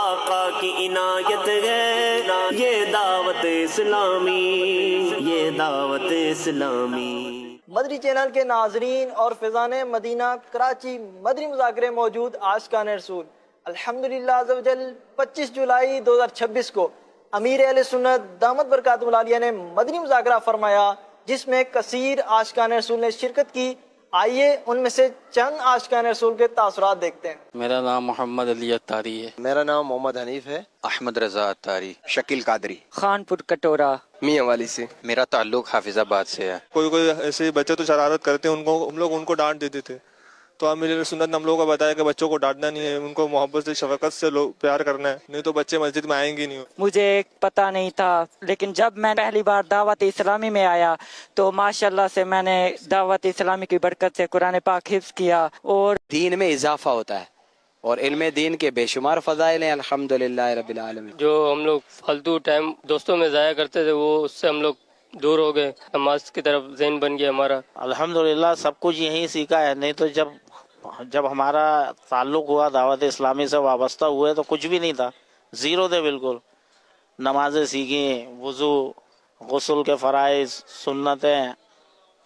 آقا کی عنایت ہے یہ دعوت اسلامی، یہ دعوت اسلامی۔ مدنی چینل کے ناظرین اور فیضان مدینہ کراچی مدنی مذاکرے موجود عاشقان رسول، الحمدللہ عز و جل 25 جولائی 2026 کو امیر اہل سنت دامت برکاتہ العالیہ نے مدنی مذاکرہ فرمایا، جس میں کثیر عاشقان رسول نے شرکت کی۔ آئیے ان میں سے چند عاشقان رسول کے تاثرات دیکھتے ہیں۔ میرا نام محمد علی اتاری ہے۔ میرا نام محمد حنیف ہے۔ احمد رضا اتاری، شکیل قادری، خان پور کٹورا، میاں والی سے۔ میرا تعلق حافظ آباد سے ہے۔ کوئی ایسے بچے تو شرارت کرتے ہیں، ہم لوگ ان کو ڈانٹ دیتے تھے، تو امیر سنت نے ہم لوگوں کو بتایا کہ بچوں کو ڈانٹنا نہیں ہے، ان کو محبت سے شفقت سے پیار کرنا ہے، نہیں تو بچے مسجد میں آئیں گے نہیں۔ مجھے پتہ نہیں تھا، لیکن جب میں پہلی بار دعوت اسلامی میں آیا تو ماشاءاللہ سے میں نے دعوت اسلامی کی برکت سے قرآن پاک حفظ کیا، اور دین میں اضافہ ہوتا ہے اور علم دین کے بے شمار فضائل ہیں، الحمدللہ رب العالمین۔ جو ہم لوگ فالتو ٹائم دوستوں میں ضائع کرتے تھے، وہ اس سے ہم لوگ دور ہو گئے، نماز کی طرف ذہن بن گیا ہمارا۔ الحمدللہ سب کچھ یہیں سیکھا ہے، نہیں تو جب ہمارا تعلق ہوا دعوت اسلامی سے وابستہ ہوئے تو کچھ بھی نہیں تھا، زیرو تھے بالکل۔ نمازیں سیکھیں، وضو، غسل کے فرائض، سنتیں،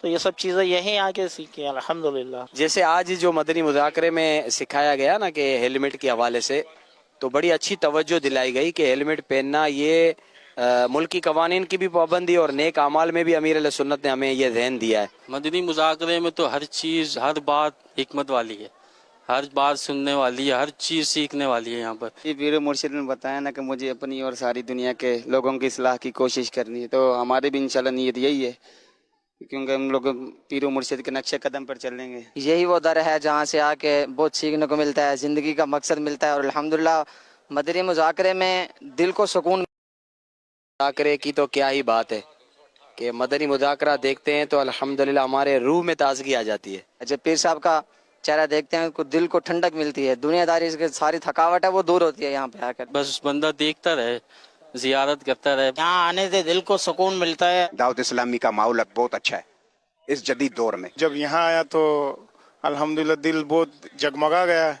تو یہ سب چیزیں یہیں آ کے سیکھی الحمدللہ۔ جیسے آج جو مدنی مذاکرے میں سکھایا گیا نا کہ ہیلمٹ کے حوالے سے، تو بڑی اچھی توجہ دلائی گئی کہ ہیلمٹ پہننا یہ ملکی قوانین کی بھی پابندی اور نیک اعمال میں بھی امیر علیہ سنت نے ہمیں یہ ذہن دیا ہے۔ مدنی مذاکرے میں تو ہر چیز، ہر بات حکمت والی ہے، ہر بات سننے والی ہے، ہر چیز سیکھنے والی ہے یہاں پر۔ یہ پیر مرشد نے بتایا نا کہ مجھے اپنی اور ساری دنیا کے لوگوں کی اصلاح کی کوشش کرنی ہے، تو ہمارے بھی انشاءاللہ نیت یہی ہے، کیونکہ ہم لوگ پیر و مرشد کے نقش قدم پر چلیں گے۔ یہی وہ در ہے جہاں سے آ کے بہت سیکھنے کو ملتا ہے، زندگی کا مقصد ملتا ہے، اور الحمدللہ مدنی مذاکرے میں دل کو سکون۔ مذاکرے کی تو کیا ہی بات ہے کہ مدنی مذاکرہ دیکھتے ہیں تو الحمدللہ ہمارے روح میں تازگی آ جاتی ہے۔ جب پیر صاحب کا چہرہ دیکھتے ہیں تو دل کو ٹھنڈک ملتی ہے، دنیا داری کی ساری تھکاوٹ ہے وہ دور ہوتی ہے یہاں پہ آ کر۔ بس بندہ دیکھتا رہے، زیارت کرتا رہے، یہاں آنے سے دل کو سکون ملتا ہے۔ دعوت اسلامی کا ماحول بہت اچھا ہے اس جدید دور میں۔ جب یہاں آیا تو الحمدللہ دل بہت جگمگا گیا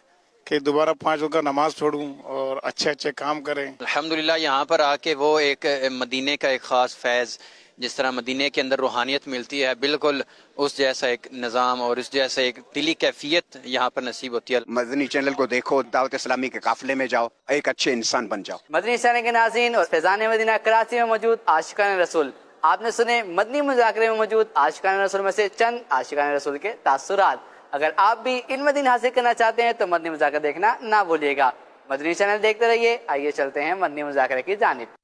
کہ دوبارہ 5 وقت نماز پڑھوں اور اچھے اچھے کام کریں۔ الحمدللہ یہاں پر آ کے وہ ایک مدینے کا ایک خاص فیض، جس طرح مدینے کے اندر روحانیت ملتی ہے، بالکل اس جیسا ایک نظام اور اس جیسا ایک دلی کیفیت یہاں پر نصیب ہوتی ہے۔ مدنی چینل کو دیکھو، دعوت اسلامی کے قافلے میں جاؤ، ایک اچھے انسان بن جاؤ۔ مدنی چینل کے ناظرین اور فیضان مدینہ کراچی میں موجود عاشقان رسول، آپ نے سنے مدنی مذاکرے میں موجود عاشقان رسول میں سے چند عاشقان رسول کے تاثرات۔ اگر آپ بھی علم دین حاصل کرنا چاہتے ہیں تو مدنی مذاکرہ دیکھنا نہ بھولیے گا۔ مدنی چینل دیکھتے رہیے۔ آئیے چلتے ہیں مدنی مذاکرے کی جانب۔